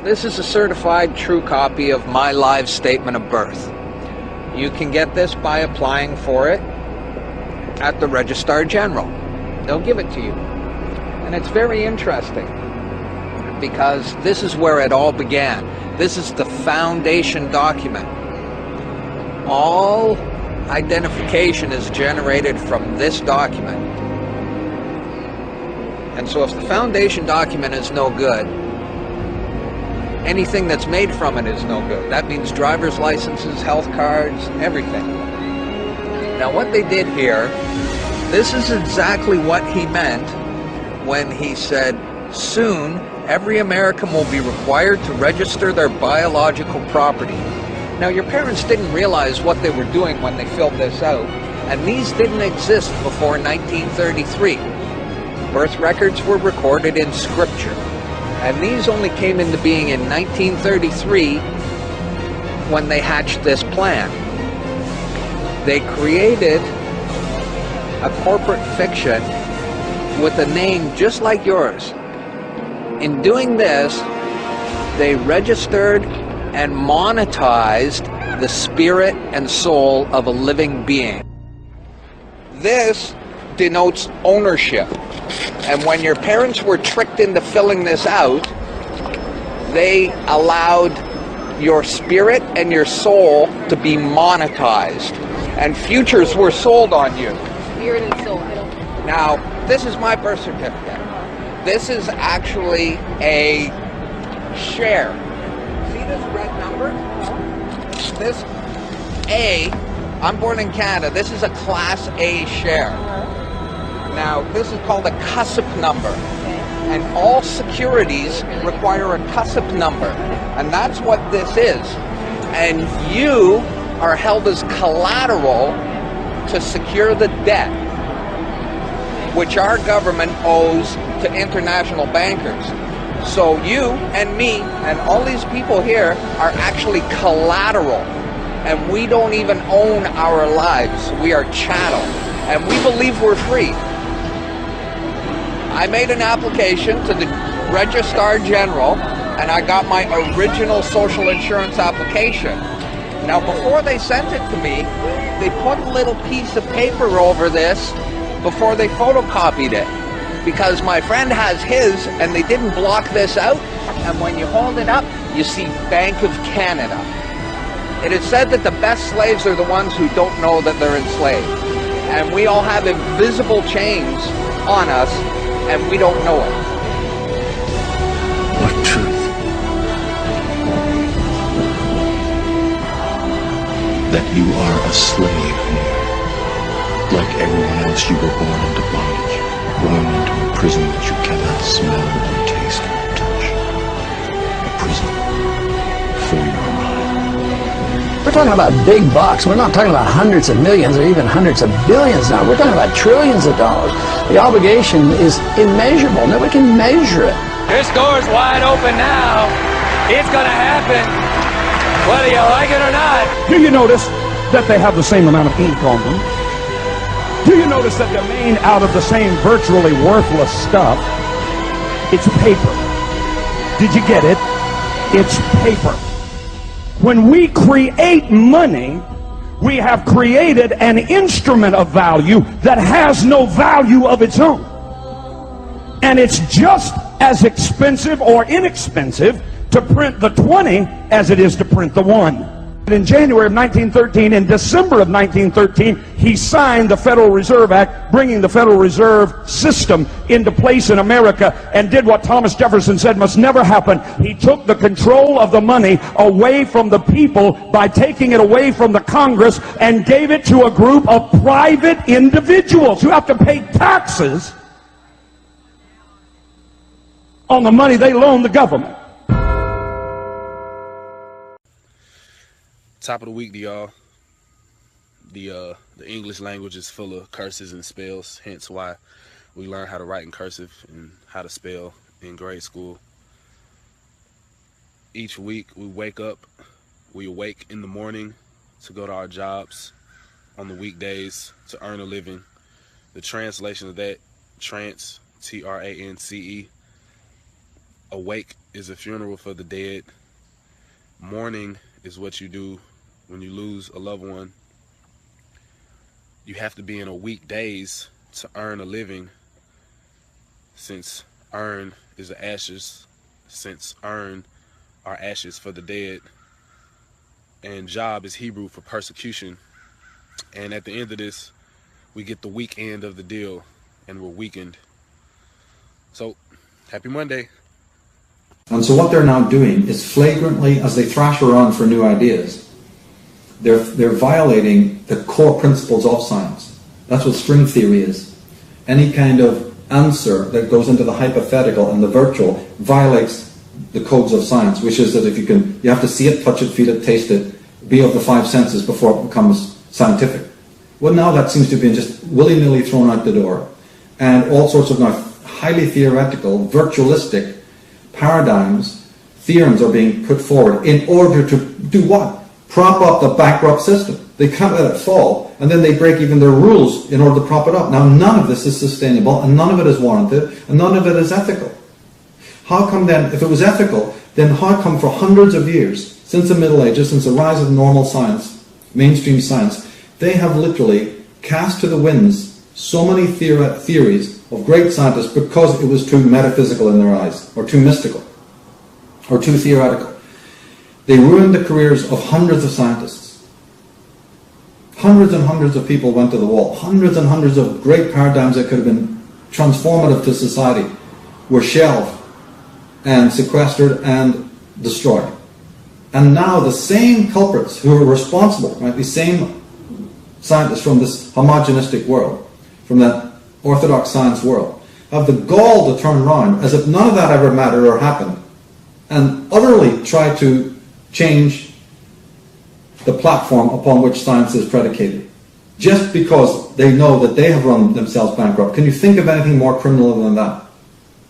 This is a certified true copy of my live statement of birth. You can get this by applying for it at the Registrar General. They'll give it to you. And it's very interesting because this is where it all began. This is the foundation document. All identification is generated from this document. And so if the foundation document is no good, anything that's made from it is no good. That means driver's licenses, health cards, everything. Now what they did here, this is exactly what he meant when he said, soon every American will be required to register their biological property. Now your parents didn't realize what they were doing when they filled this out, and these didn't exist before 1933. Birth records were recorded in scripture, and these only came into being in 1933 when they hatched this plan. They created a corporate fiction with a name just like yours. In doing this, they registered and monetized the spirit and soul of a living being. This denotes ownership. And when your parents were tricked into filling this out, they allowed your spirit and your soul to be monetized. And futures were sold on you. Spirit and soul. Now, this is my birth certificate. This is actually a share. See this red number? This A, I'm born in Canada. This is a Class A share. Now, this is called a CUSP number. And all securities require a CUSP number. And that's what this is. And you are held as collateral to secure the debt which our government owes to international bankers. So you and me and all these people here are actually collateral, and we don't even own our lives. We are chattel, and we believe we're free. I made an application to the Registrar General, and I got my original social insurance application. Now, before they sent it to me, they put a little piece of paper over this before they photocopied it, because my friend has his and they didn't block this out, and when you hold it up you see Bank of Canada. It is said that the best slaves are the ones who don't know that they're enslaved, and we all have invisible chains on us and we don't know it. What truth? That you are a slave here. Like everyone else, you were born into bondage, born into a prison that you cannot smell or taste or touch. A prison for your mind. We're talking about big bucks. We're not talking about hundreds of millions or even hundreds of billions now. We're talking about trillions of dollars. The obligation is immeasurable. Nobody can measure it. This door's wide open now. It's gonna happen, whether you like it or not. Do you notice that they have the same amount of ink on them? Do you notice that they're made out of the same virtually worthless stuff? It's paper. Did you get it? It's paper. When we create money, we have created an instrument of value that has no value of its own. And it's just as expensive or inexpensive to print the 20 as it is to print the 1. In January of 1913, in December of 1913, he signed the Federal Reserve Act, bringing the Federal Reserve System into place in America, and did what Thomas Jefferson said must never happen. He took the control of the money away from the people by taking it away from the Congress and gave it to a group of private individuals who have to pay taxes on the money they loan the government. Top of the week to y'all. The English language is full of curses and spells, hence why we learn how to write in cursive and how to spell in grade school. Each week we awake in the morning to go to our jobs on the weekdays to earn a living. The translation of that, trance, T-R-A-N-C-E, awake is a funeral for the dead. Mourning is what you do when you lose a loved one. You have to be in a weak days to earn a living, since earn is the ashes, since earn are ashes for the dead. And job is Hebrew for persecution. And at the end of this, we get the weak end of the deal, and we're weakened. So, happy Monday. And so what they're now doing is flagrantly, as they thrash around for new ideas, they're violating the core principles of science. That's what string theory is. Any kind of answer that goes into the hypothetical and the virtual violates the codes of science, which is that you have to see it, touch it, feel it, taste it, be of the five senses before it becomes scientific. Well, now that seems to be just willy-nilly thrown out the door. And all sorts of now highly theoretical, virtualistic paradigms, theorems are being put forward in order to do what? Prop up the bankrupt system. They can't let it fall, and then they break even their rules in order to prop it up. Now, none of this is sustainable, and none of it is warranted, and none of it is ethical. How come then, if it was ethical, then how come for hundreds of years, since the Middle Ages, since the rise of normal science, mainstream science, they have literally cast to the winds so many theories of great scientists because it was too metaphysical in their eyes, or too mystical, or too theoretical. They ruined the careers of hundreds of scientists. Hundreds and hundreds of people went to the wall. Hundreds and hundreds of great paradigms that could have been transformative to society were shelved and sequestered and destroyed. And now the same culprits who are responsible, right, the same scientists from this homogenistic world, from that orthodox science world, have the gall to turn around as if none of that ever mattered or happened, and utterly try to change the platform upon which science is predicated, just because they know that they have run themselves bankrupt. Can you think of anything more criminal than that?